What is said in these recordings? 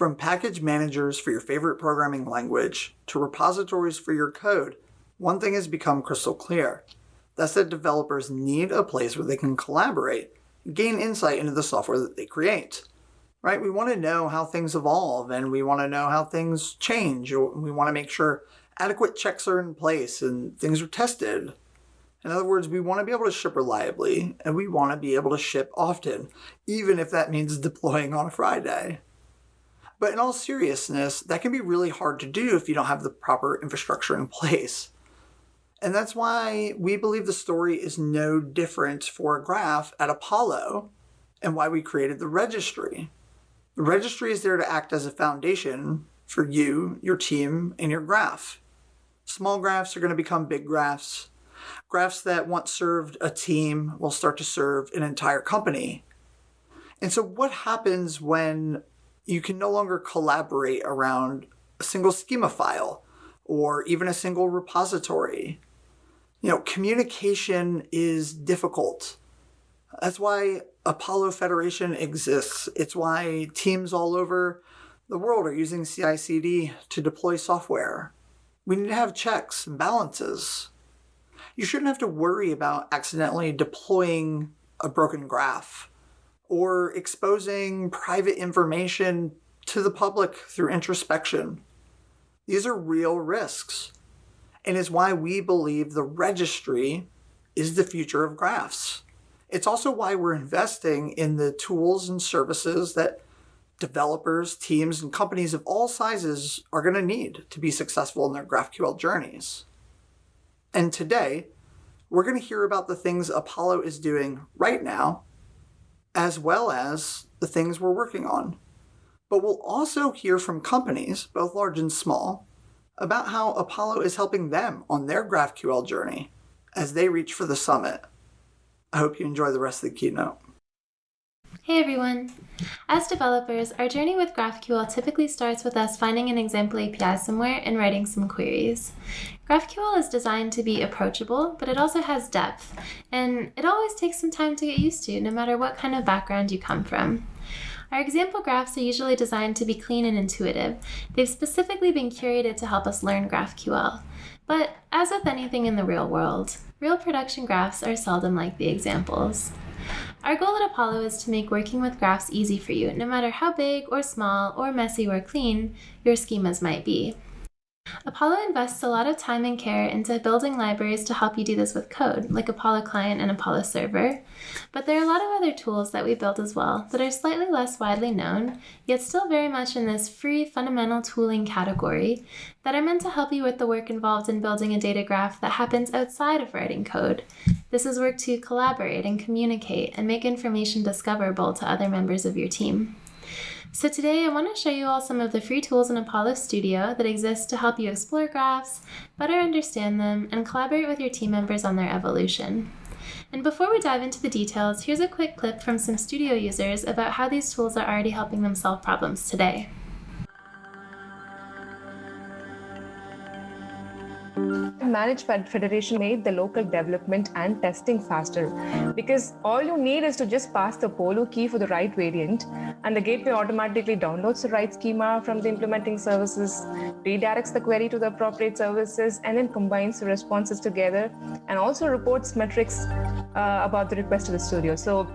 From package managers for your favorite programming language to repositories for your code, one thing has become crystal clear. That's that developers need a place where they can collaborate and gain insight into the software that they create. Right? We want to know how things evolve and we want to know how things change. We want to make sure adequate checks are in place and things are tested. In other words, we want to be able to ship reliably and we want to be able to ship often, even if that means deploying on a Friday. But in all seriousness, that can be really hard to do if you don't have the proper infrastructure in place. And that's why we believe the story is no different for a graph at Apollo and why we created the registry. The registry is there to act as a foundation for you, your team, and your graph. Small graphs are going to become big graphs. Graphs that once served a team will start to serve an entire company. And so what happens when you can no longer collaborate around a single schema file or even a single repository? Communication is difficult. That's why Apollo Federation exists. It's why teams all over the world are using CI/CD to deploy software. We need to have checks and balances. You shouldn't have to worry about accidentally deploying a broken graph or exposing private information to the public through introspection. These are real risks, and is why we believe the registry is the future of graphs. It's also why we're investing in the tools and services that developers, teams, and companies of all sizes are going to need to be successful in their GraphQL journeys. And today, we're going to hear about the things Apollo is doing right now, as well as the things we're working on. But we'll also hear from companies, both large and small, about how Apollo is helping them on their GraphQL journey as they reach for the summit. I hope you enjoy the rest of the keynote. Hey everyone! As developers, our journey with GraphQL typically starts with us finding an example API somewhere and writing some queries. GraphQL is designed to be approachable, but it also has depth, and it always takes some time to get used to, no matter what kind of background you come from. Our example graphs are usually designed to be clean and intuitive. They've specifically been curated to help us learn GraphQL. But as with anything in the real world, real production graphs are seldom like the examples. Our goal at Apollo is to make working with graphs easy for you, no matter how big or small or messy or clean your schemas might be. Apollo invests a lot of time and care into building libraries to help you do this with code, like Apollo Client and Apollo Server. But there are a lot of other tools that we built as well that are slightly less widely known, yet still very much in this free fundamental tooling category that are meant to help you with the work involved in building a data graph that happens outside of writing code. This is work to collaborate and communicate and make information discoverable to other members of your team. So today I want to show you all some of the free tools in Apollo Studio that exist to help you explore graphs, better understand them, and collaborate with your team members on their evolution. And before we dive into the details, here's a quick clip from some Studio users about how these tools are already helping them solve problems today. Managed Federation made the local development and testing faster because all you need is to just pass the Apollo key for the right variant, and the gateway automatically downloads the right schema from the implementing services, redirects the query to the appropriate services, and then combines the responses together and also reports metrics about the request to the studio. So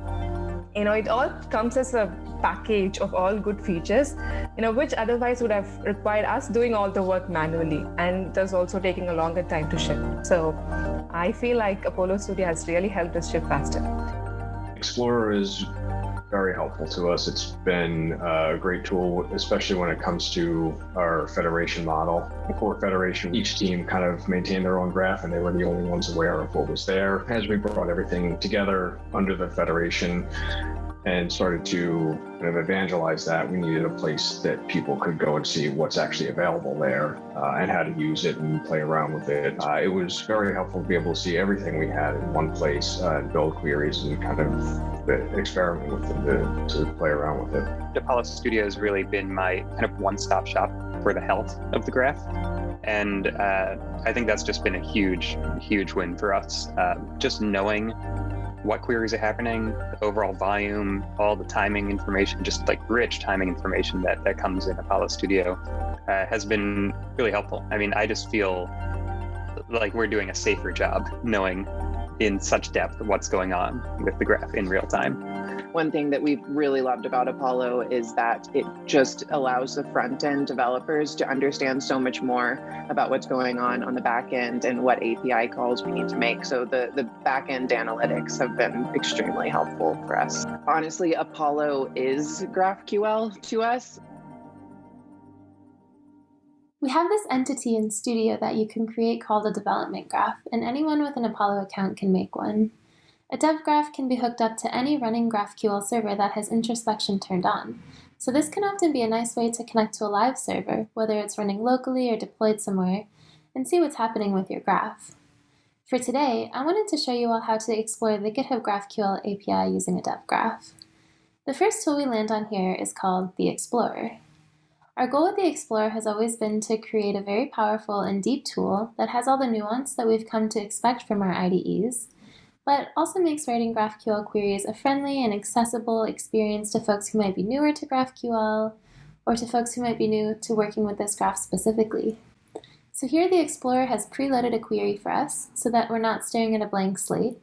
it all comes as a package of all good features, which otherwise would have required us doing all the work manually, and thus also taking a longer time to ship. So I feel like Apollo Studio has really helped us ship faster. Explorer is very helpful to us. It's been a great tool, especially when it comes to our federation model. Before Federation, each team kind of maintained their own graph, and they were the only ones aware of what was there. As we brought everything together under the Federation and started to kind of evangelize that, we needed a place that people could go and see what's actually available there and how to use it and play around with it. It was very helpful to be able to see everything we had in one place and build queries and kind of experiment with it to play around with it. Apollo Studio has really been my kind of one-stop shop for the health of the graph. And I think that's just been a huge, huge win for us. Just knowing what queries are happening, the overall volume, all the timing information, just like rich timing information that comes in Apollo Studio has been really helpful. I mean, I just feel like we're doing a safer job knowing in such depth what's going on with the graph in real time. One thing that we've really loved about Apollo is that it just allows the front-end developers to understand so much more about what's going on the back end and what API calls we need to make. So the back-end analytics have been extremely helpful for us. Honestly, Apollo is GraphQL to us. We have this entity in Studio that you can create called a development graph, and anyone with an Apollo account can make one. A dev graph can be hooked up to any running GraphQL server that has introspection turned on. So this can often be a nice way to connect to a live server, whether it's running locally or deployed somewhere, and see what's happening with your graph. For today, I wanted to show you all how to explore the GitHub GraphQL API using a dev graph. The first tool we land on here is called the Explorer. Our goal with the Explorer has always been to create a very powerful and deep tool that has all the nuance that we've come to expect from our IDEs, but also makes writing GraphQL queries a friendly and accessible experience to folks who might be newer to GraphQL or to folks who might be new to working with this graph specifically. So here the Explorer has preloaded a query for us so that we're not staring at a blank slate.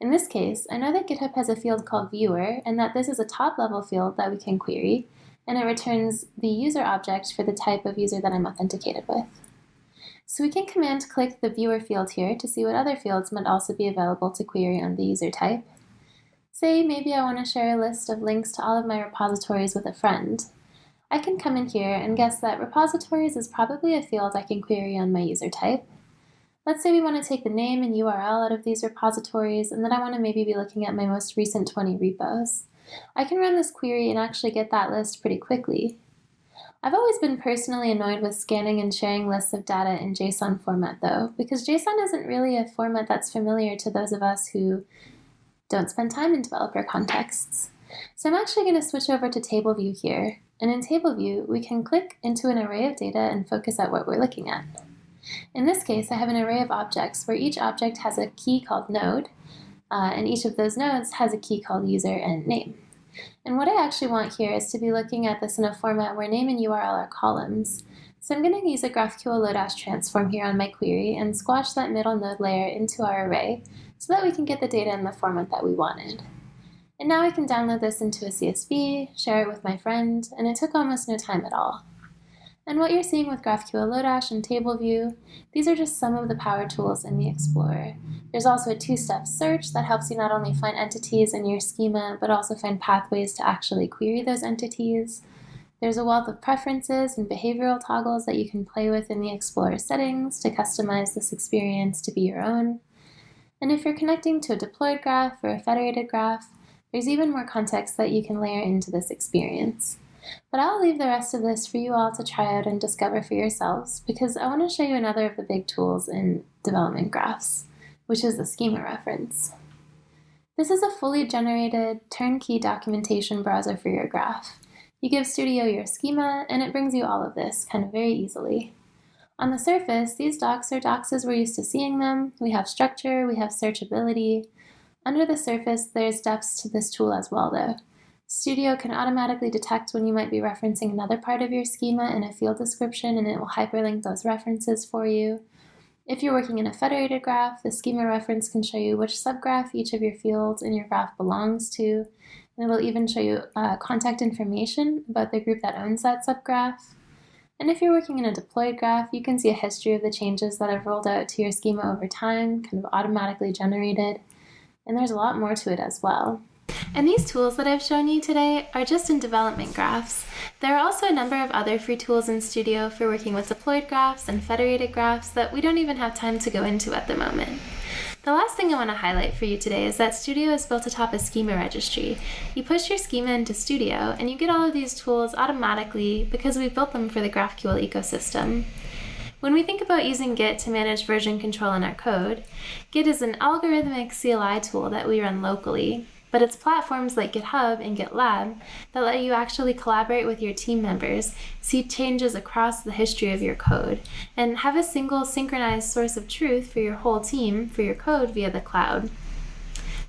In this case, I know that GitHub has a field called Viewer and that this is a top-level field that we can query, and it returns the user object for the type of user that I'm authenticated with. So we can command click the viewer field here to see what other fields might also be available to query on the user type. Say maybe I want to share a list of links to all of my repositories with a friend. I can come in here and guess that repositories is probably a field I can query on my user type. Let's say we want to take the name and URL out of these repositories, and then I want to maybe be looking at my most recent 20 repos. I can run this query and actually get that list pretty quickly. I've always been personally annoyed with scanning and sharing lists of data in JSON format though, because JSON isn't really a format that's familiar to those of us who don't spend time in developer contexts. So I'm actually going to switch over to table view here, and in table view we can click into an array of data and focus at what we're looking at. In this case I have an array of objects where each object has a key called node, and each of those nodes has a key called user and name. And what I actually want here is to be looking at this in a format where name and URL are columns. So I'm going to use a GraphQL Lodash transform here on my query and squash that middle node layer into our array so that we can get the data in the format that we wanted. And now I can download this into a CSV, share it with my friend, and it took almost no time at all. And what you're seeing with GraphQL Lodash and Table View, these are just some of the power tools in the Explorer. There's also a two-step search that helps you not only find entities in your schema, but also find pathways to actually query those entities. There's a wealth of preferences and behavioral toggles that you can play with in the Explorer settings to customize this experience to be your own. And if you're connecting to a deployed graph or a federated graph, there's even more context that you can layer into this experience. But I'll leave the rest of this for you all to try out and discover for yourselves, because I want to show you another of the big tools in development graphs, which is the schema reference. This is a fully generated turnkey documentation browser for your graph. You give Studio your schema, and it brings you all of this kind of very easily. On the surface, these docs are docs as we're used to seeing them. We have structure, we have searchability. Under the surface, there's depths to this tool as well though. Studio can automatically detect when you might be referencing another part of your schema in a field description, and it will hyperlink those references for you. If you're working in a federated graph, the schema reference can show you which subgraph each of your fields in your graph belongs to, and it will even show you contact information about the group that owns that subgraph. And if you're working in a deployed graph, you can see a history of the changes that have rolled out to your schema over time, kind of automatically generated, and there's a lot more to it as well. And these tools that I've shown you today are just in development graphs. There are also a number of other free tools in Studio for working with deployed graphs and federated graphs that we don't even have time to go into at the moment. The last thing I want to highlight for you today is that Studio is built atop a Schema registry. You push your schema into Studio and you get all of these tools automatically because we've built them for the GraphQL ecosystem. When we think about using Git to manage version control in our code, Git is an algorithmic CLI tool that we run locally. But it's platforms like GitHub and GitLab that let you actually collaborate with your team members, see changes across the history of your code, and have a single synchronized source of truth for your whole team for your code via the cloud.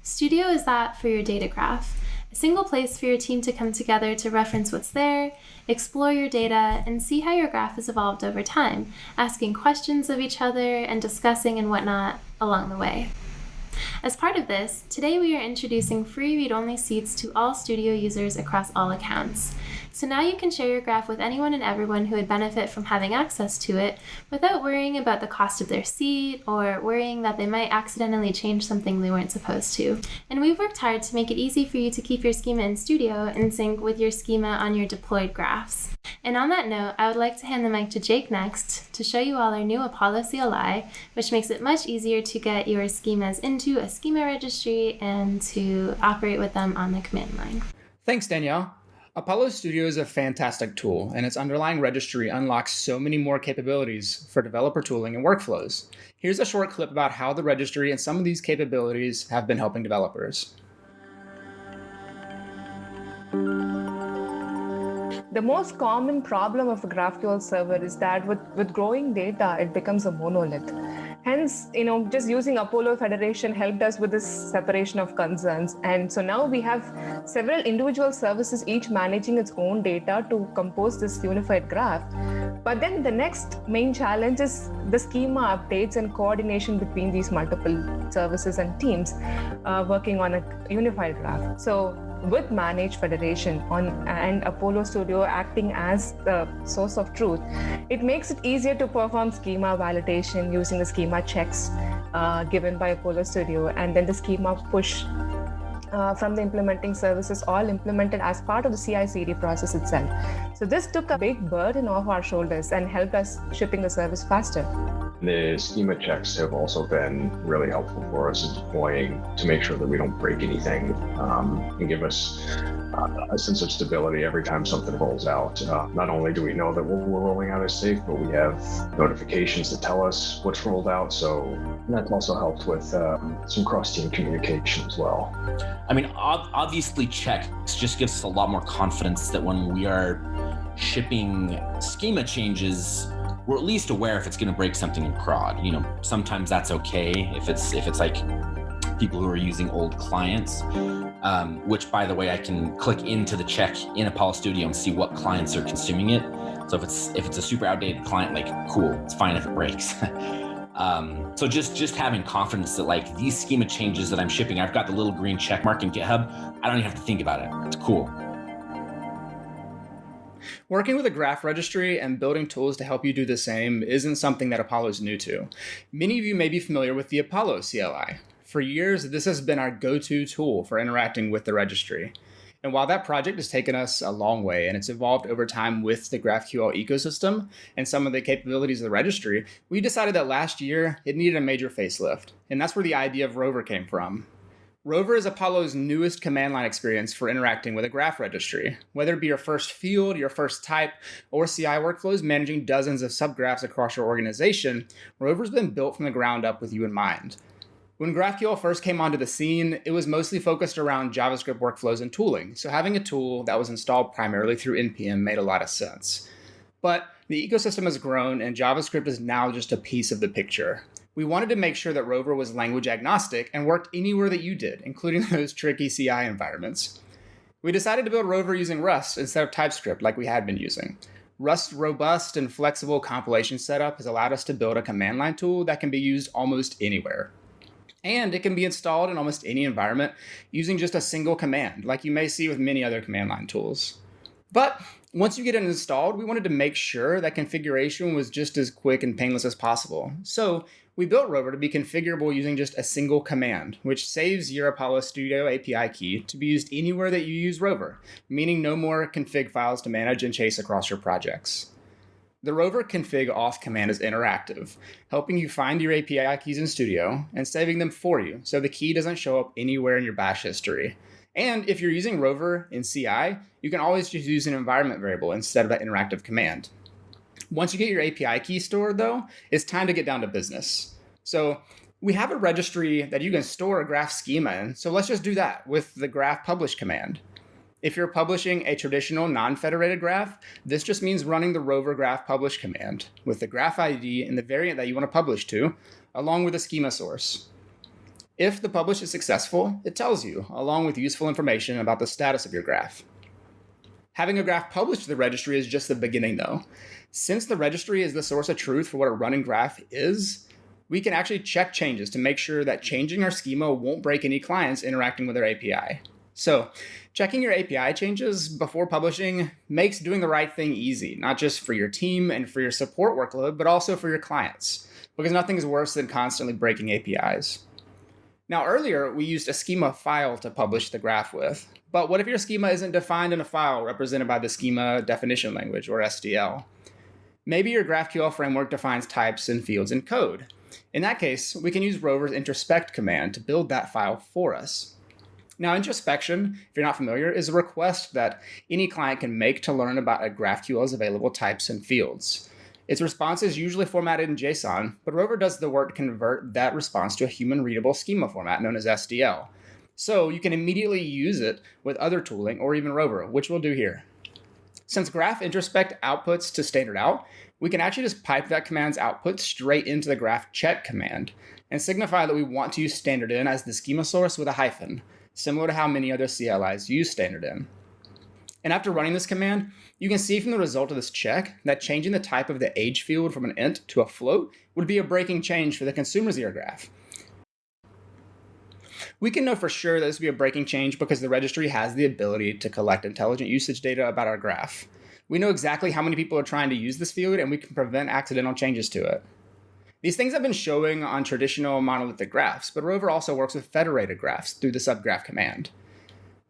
Studio is that for your data graph, a single place for your team to come together to reference what's there, explore your data, and see how your graph has evolved over time, asking questions of each other and discussing and whatnot along the way. As part of this, today we are introducing free read-only seats to all Studio users across all accounts. So now you can share your graph with anyone and everyone who would benefit from having access to it without worrying about the cost of their seat or worrying that they might accidentally change something they weren't supposed to. And we've worked hard to make it easy for you to keep your schema in Studio in sync with your schema on your deployed graphs. And on that note, I would like to hand the mic to Jake next to show you all our new Apollo CLI, which makes it much easier to get your schemas into a schema registry and to operate with them on the command line. Thanks, Danielle. Apollo Studio is a fantastic tool, and its underlying registry unlocks so many more capabilities for developer tooling and workflows. Here's a short clip about how the registry and some of these capabilities have been helping developers. The most common problem of a GraphQL server is that with growing data, it becomes a monolith. Hence, just using Apollo Federation helped us with this separation of concerns. And so now we have several individual services, each managing its own data to compose this unified graph. But then the next main challenge is the schema updates and coordination between these multiple services and teams working on a unified graph. So with Managed Federation and Apollo Studio acting as the source of truth, it makes it easier to perform schema validation using the schema checks given by Apollo Studio, and then the schema push from the implementing services, all implemented as part of the CI/CD process itself. So this took a big burden off our shoulders and helped us shipping the service faster. The schema checks have also been really helpful for us in deploying to make sure that we don't break anything and give us a sense of stability every time something rolls out. Not only do we know that what we're rolling out is safe, but we have notifications that tell us what's rolled out. So that's also helped with some cross-team communication as well. I mean, obviously checks just gives us a lot more confidence that when we are shipping schema changes, we're at least aware if it's going to break something in prod. Sometimes that's okay if it's like people who are using old clients, which, by the way, I can click into the check in Apollo Studio and see what clients are consuming it. So if it's a super outdated client, like, cool, it's fine if it breaks. So just having confidence that these schema changes that I'm shipping, I've got the little green check mark in GitHub. I don't even have to think about it. It's cool. Working with a graph registry and building tools to help you do the same isn't something that Apollo is new to. Many of you may be familiar with the Apollo CLI. For years, this has been our go-to tool for interacting with the registry. And while that project has taken us a long way and it's evolved over time with the GraphQL ecosystem and some of the capabilities of the registry, we decided that last year it needed a major facelift. And that's where the idea of Rover came from. Rover is Apollo's newest command line experience for interacting with a graph registry. Whether it be your first field, your first type, or CI workflows managing dozens of subgraphs across your organization, Rover's been built from the ground up with you in mind. When GraphQL first came onto the scene, it was mostly focused around JavaScript workflows and tooling, so having a tool that was installed primarily through NPM made a lot of sense. But the ecosystem has grown, and JavaScript is now just a piece of the picture. We wanted to make sure that Rover was language agnostic and worked anywhere that you did, including those tricky CI environments. We decided to build Rover using Rust instead of TypeScript like we had been using. Rust's robust and flexible compilation setup has allowed us to build a command line tool that can be used almost anywhere. And it can be installed in almost any environment using just a single command, like you may see with many other command line tools. But once you get it installed, we wanted to make sure that configuration was just as quick and painless as possible. So we built Rover to be configurable using just a single command, which saves your Apollo Studio API key to be used anywhere that you use Rover, meaning no more config files to manage and chase across your projects. The Rover config auth command is interactive, helping you find your API keys in Studio and saving them for you so the key doesn't show up anywhere in your bash history. And if you're using Rover in CI, you can always just use an environment variable instead of that interactive command. Once you get your API key stored, though, it's time to get down to business. So we have a registry that you can store a graph schema in, so let's just do that with the graph publish command. If you're publishing a traditional non-federated graph, this just means running the Rover graph publish command with the graph ID and the variant that you want to publish to, along with a schema source. If the publish is successful, it tells you, along with useful information about the status of your graph. Having a graph published to the registry is just the beginning, though. Since the registry is the source of truth for what a running graph is, we can actually check changes to make sure that changing our schema won't break any clients interacting with our API. So, checking your API changes before publishing makes doing the right thing easy, not just for your team and for your support workload, but also for your clients, because nothing is worse than constantly breaking APIs. Now, earlier, we used a schema file to publish the graph with, but what if your schema isn't defined in a file represented by the schema definition language, or SDL? Maybe your GraphQL framework defines types and fields in code. In that case, we can use Rover's introspect command to build that file for us. Now, introspection, if you're not familiar, is a request that any client can make to learn about a GraphQL's available types and fields. Its response is usually formatted in JSON, but Rover does the work to convert that response to a human-readable schema format known as SDL. So you can immediately use it with other tooling or even Rover, which we'll do here. Since graph introspect outputs to standard out, we can actually just pipe that command's output straight into the graph check command and signify that we want to use standard in as the schema source with a hyphen, similar to how many other CLIs use standard in. And after running this command, you can see from the result of this check that changing the type of the age field from an int to a float would be a breaking change for the consumer's year graph. We can know for sure that this would be a breaking change because the registry has the ability to collect intelligent usage data about our graph. We know exactly how many people are trying to use this field, and we can prevent accidental changes to it. These things have been showing on traditional monolithic graphs, but Rover also works with federated graphs through the subgraph command.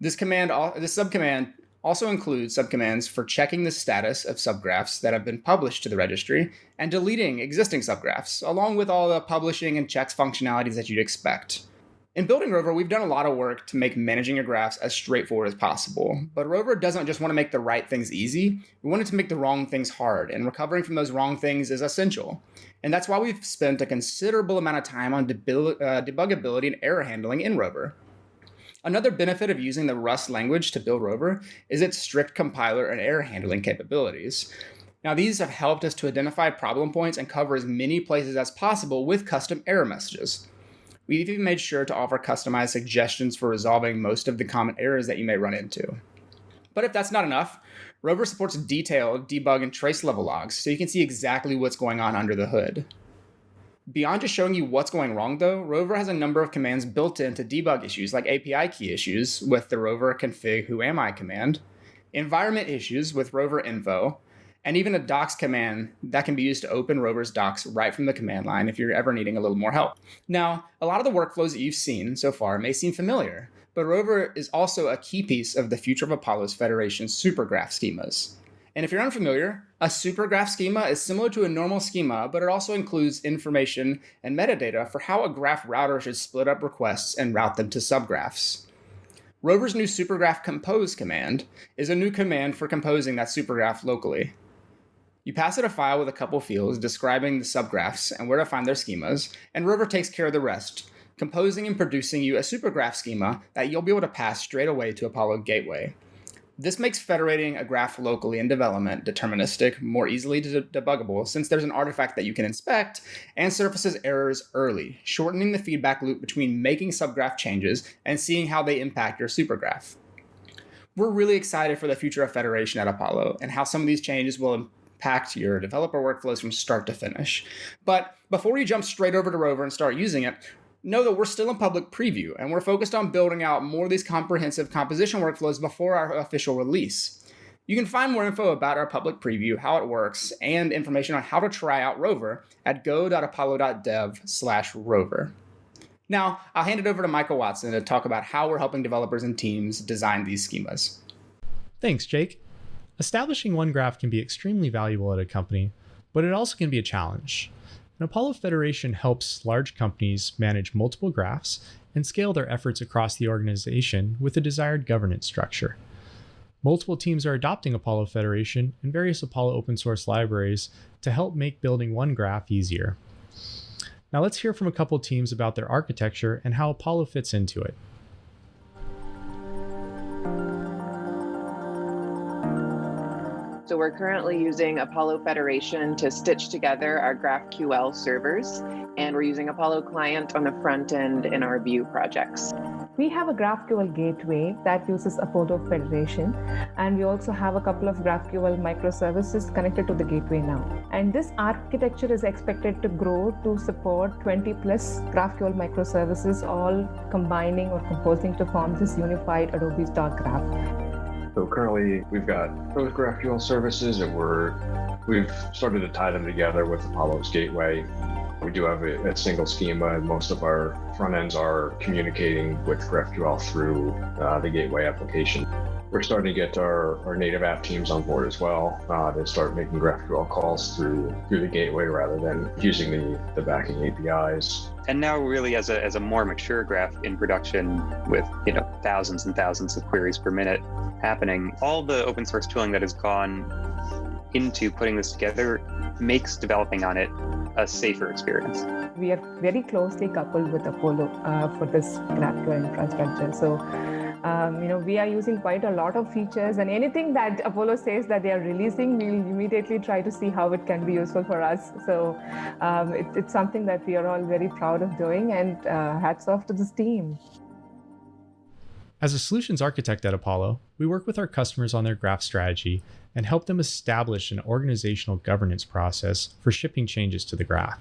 This subcommand also includes subcommands for checking the status of subgraphs that have been published to the registry and deleting existing subgraphs, along with all the publishing and checks functionalities that you'd expect. In building Rover, we've done a lot of work to make managing your graphs as straightforward as possible, but Rover doesn't just want to make the right things easy, we want it to make the wrong things hard, and recovering from those wrong things is essential. And that's why we've spent a considerable amount of time on debuggability and error handling in Rover. Another benefit of using the Rust language to build Rover is its strict compiler and error handling capabilities. Now, these have helped us to identify problem points and cover as many places as possible with custom error messages. We've even made sure to offer customized suggestions for resolving most of the common errors that you may run into. But if that's not enough, Rover supports detailed debug and trace level logs, so you can see exactly what's going on under the hood. Beyond just showing you what's going wrong, though, Rover has a number of commands built in to debug issues like API key issues with the Rover config whoami command, environment issues with Rover info, and even a docs command that can be used to open Rover's docs right from the command line if you're ever needing a little more help. Now, a lot of the workflows that you've seen so far may seem familiar, but Rover is also a key piece of the future of Apollo's Federation supergraph schemas. And if you're unfamiliar, a supergraph schema is similar to a normal schema, but it also includes information and metadata for how a graph router should split up requests and route them to subgraphs. Rover's new supergraph compose command is a new command for composing that supergraph locally. You pass it a file with a couple fields describing the subgraphs and where to find their schemas, and Rover takes care of the rest, composing and producing you a supergraph schema that you'll be able to pass straight away to Apollo Gateway. This makes federating a graph locally in development deterministic more easily debuggable since there's an artifact that you can inspect and surfaces errors early, shortening the feedback loop between making subgraph changes and seeing how they impact your supergraph. We're really excited for the future of Federation at Apollo and how some of these changes will impact your developer workflows from start to finish. But before you jump straight over to Rover and start using it, know that we're still in public preview, and we're focused on building out more of these comprehensive composition workflows before our official release. You can find more info about our public preview, how it works, and information on how to try out Rover at go.apollo.dev/rover. Now, I'll hand it over to Michael Watson to talk about how we're helping developers and teams design these schemas. Thanks, Jake. Establishing one graph can be extremely valuable at a company, but it also can be a challenge. And Apollo Federation helps large companies manage multiple graphs and scale their efforts across the organization with a desired governance structure. Multiple teams are adopting Apollo Federation and various Apollo open source libraries to help make building one graph easier. Now let's hear from a couple teams about their architecture and how Apollo fits into it. So we're currently using Apollo Federation to stitch together our GraphQL servers, and we're using Apollo Client on the front end in our Vue projects. We have a GraphQL gateway that uses Apollo Federation, and we also have a couple of GraphQL microservices connected to the gateway now. And this architecture is expected to grow to support 20 plus GraphQL microservices, all combining or composing to form this unified Adobe Stock Graph. So currently we've got those GraphQL services, and we've started to tie them together with Apollo's gateway. We do have a single schema, and most of our front ends are communicating with GraphQL through the gateway application. We're starting to get our native app teams on board as well to start making GraphQL calls through the gateway rather than using the backing APIs. And now really as a more mature graph in production with thousands and thousands of queries per minute happening, all the open source tooling that has gone into putting this together makes developing on it a safer experience. We are very closely coupled with Apollo for this GraphQL infrastructure. So we are using quite a lot of features, and anything that Apollo says that they are releasing, we'll immediately try to see how it can be useful for us. So it's something that we are all very proud of doing, and hats off to this team. As a solutions architect at Apollo, we work with our customers on their graph strategy and help them establish an organizational governance process for shipping changes to the graph.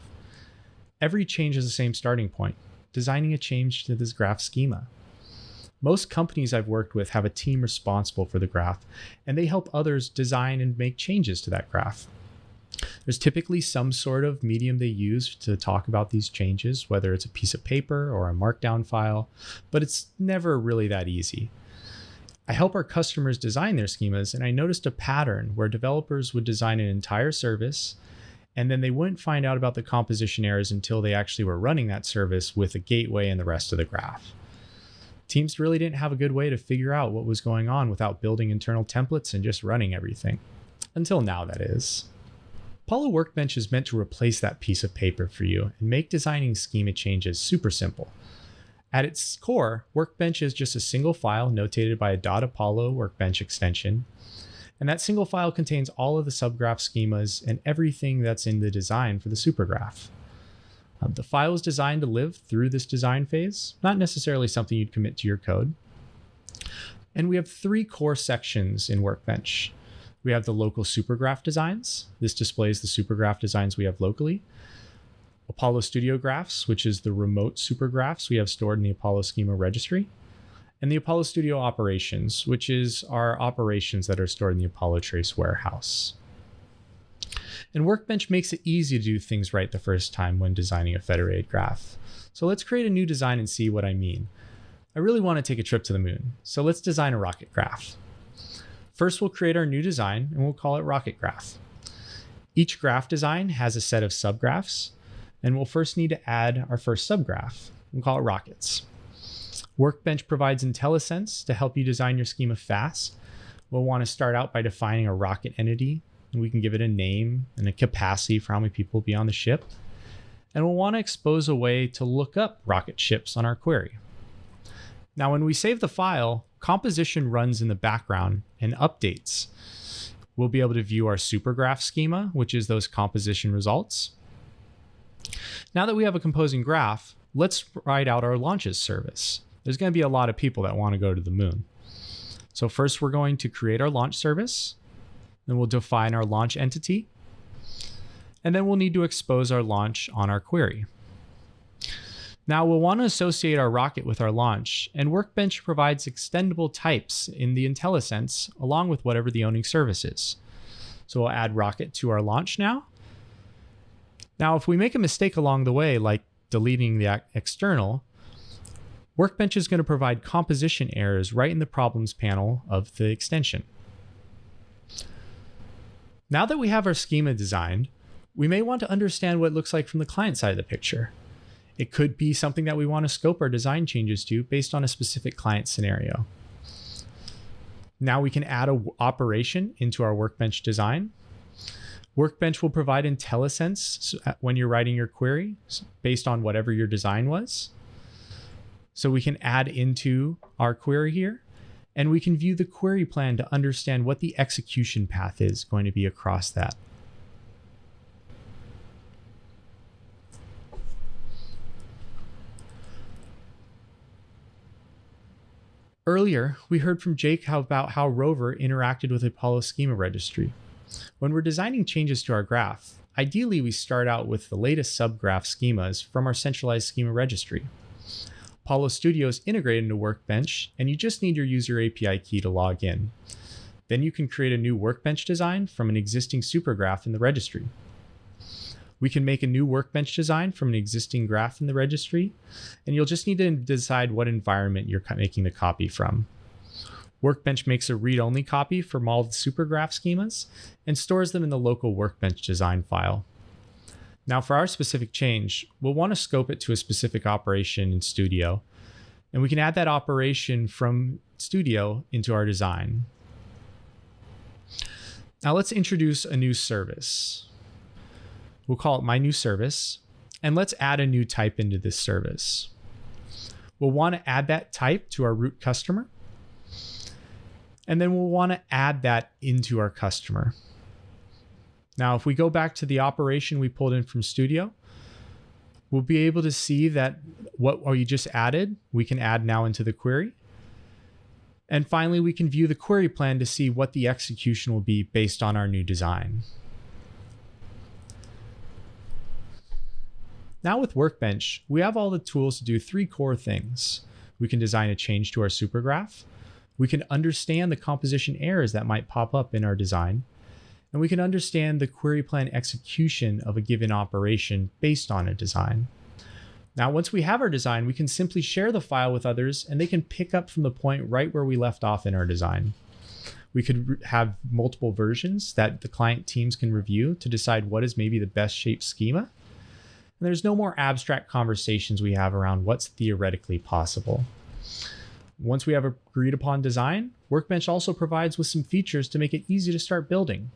Every change is the same starting point, designing a change to this graph schema. Most companies I've worked with have a team responsible for the graph, and they help others design and make changes to that graph. There's typically some sort of medium they use to talk about these changes, whether it's a piece of paper or a markdown file, but it's never really that easy. I help our customers design their schemas, and I noticed a pattern where developers would design an entire service, and then they wouldn't find out about the composition errors until they actually were running that service with a gateway and the rest of the graph. Teams really didn't have a good way to figure out what was going on without building internal templates and just running everything. Until now, that is. Apollo Workbench is meant to replace that piece of paper for you and make designing schema changes super simple. At its core, Workbench is just a single file notated by a .apollo workbench extension, and that single file contains all of the subgraph schemas and everything that's in the design for the supergraph. The file is designed to live through this design phase, not necessarily something you'd commit to your code. And we have 3 core sections in Workbench. We have the local supergraph designs. This displays the supergraph designs we have locally. Apollo Studio Graphs, which is the remote supergraphs we have stored in the Apollo Schema registry. And the Apollo Studio Operations, which is our operations that are stored in the Apollo Trace warehouse. And Workbench makes it easy to do things right the first time when designing a federated graph. So let's create a new design and see what I mean. I really want to take a trip to the moon, so let's design a rocket graph. First, we'll create our new design and we'll call it Rocket Graph. Each graph design has a set of subgraphs, and we'll first need to add our first subgraph. We'll call it Rockets. Workbench provides IntelliSense to help you design your schema fast. We'll want to start out by defining a rocket entity, and we can give it a name and a capacity for how many people will be on the ship. And we'll want to expose a way to look up rocket ships on our query. Now, when we save the file, composition runs in the background and updates. We'll be able to view our supergraph schema, which is those composition results. Now that we have a composing graph, let's write out our launches service. There's going to be a lot of people that want to go to the moon. So first, we're going to create our launch service. Then we'll define our launch entity. And then we'll need to expose our launch on our query. Now we'll want to associate our rocket with our launch, and Workbench provides extendable types in the IntelliSense along with whatever the owning service is. So we'll add rocket to our launch now. Now, if we make a mistake along the way, like deleting the external, Workbench is going to provide composition errors right in the problems panel of the extension. Now that we have our schema designed, we may want to understand what it looks like from the client side of the picture. It could be something that we want to scope our design changes to based on a specific client scenario. Now we can add an operation into our Workbench design. Workbench will provide IntelliSense when you're writing your query based on whatever your design was. So we can add into our query here, And we can view the query plan to understand what the execution path is going to be across that. Earlier, we heard from Jake about how Rover interacted with Apollo Schema Registry. When we're designing changes to our graph, ideally we start out with the latest subgraph schemas from our centralized schema registry. Apollo Studio is integrated into Workbench, and you just need your user API key to log in. Then you can create a new Workbench design from an existing supergraph in the registry. We can make a new Workbench design from an existing graph in the registry, and you'll just need to decide what environment you're making the copy from. Workbench makes a read-only copy from all the supergraph schemas and stores them in the local Workbench design file. Now for our specific change, we'll want to scope it to a specific operation in Studio, and we can add that operation from Studio into our design. Now let's introduce a new service. We'll call it My New Service, and let's add a new type into this service. We'll want to add that type to our root customer, and then we'll want to add that into our customer. Now, if we go back to the operation we pulled in from Studio, we'll be able to see that what you just added, we can add now into the query. And finally, we can view the query plan to see what the execution will be based on our new design. Now with Workbench, we have all the tools to do three core things. We can design a change to our supergraph. We can understand the composition errors that might pop up in our design. And we can understand the query plan execution of a given operation based on a design. Now, once we have our design, we can simply share the file with others, and they can pick up from the point right where we left off in our design. We could have multiple versions that the client teams can review to decide what is maybe the best shaped schema. And there's no more abstract conversations we have around what's theoretically possible. Once we have agreed upon design, Workbench also provides with some features to make it easy to start building.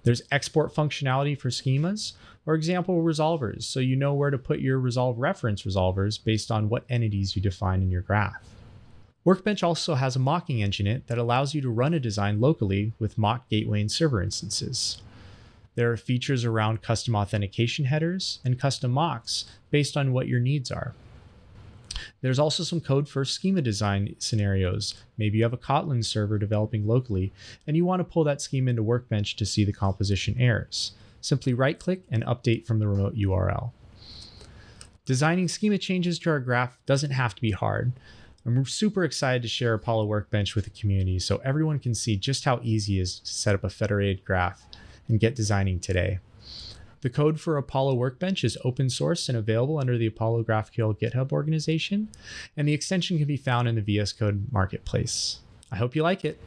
There's export functionality for schemas, or example resolvers, so you know where to put your resolve reference resolvers based on what entities you define in your graph. Workbench also has a mocking engine in it that allows you to run a design locally with mock gateway and server instances. There are features around custom authentication headers and custom mocks based on what your needs are. There's also some code for schema design scenarios. Maybe you have a Kotlin server developing locally, and you want to pull that schema into Workbench to see the composition errors. Simply right-click and update from the remote URL. Designing schema changes to our graph doesn't have to be hard. I'm super excited to share Apollo Workbench with the community so everyone can see just how easy it is to set up a federated graph and get designing today. The code for Apollo Workbench is open source and available under the Apollo GraphQL GitHub organization, and the extension can be found in the VS Code Marketplace. I hope you like it.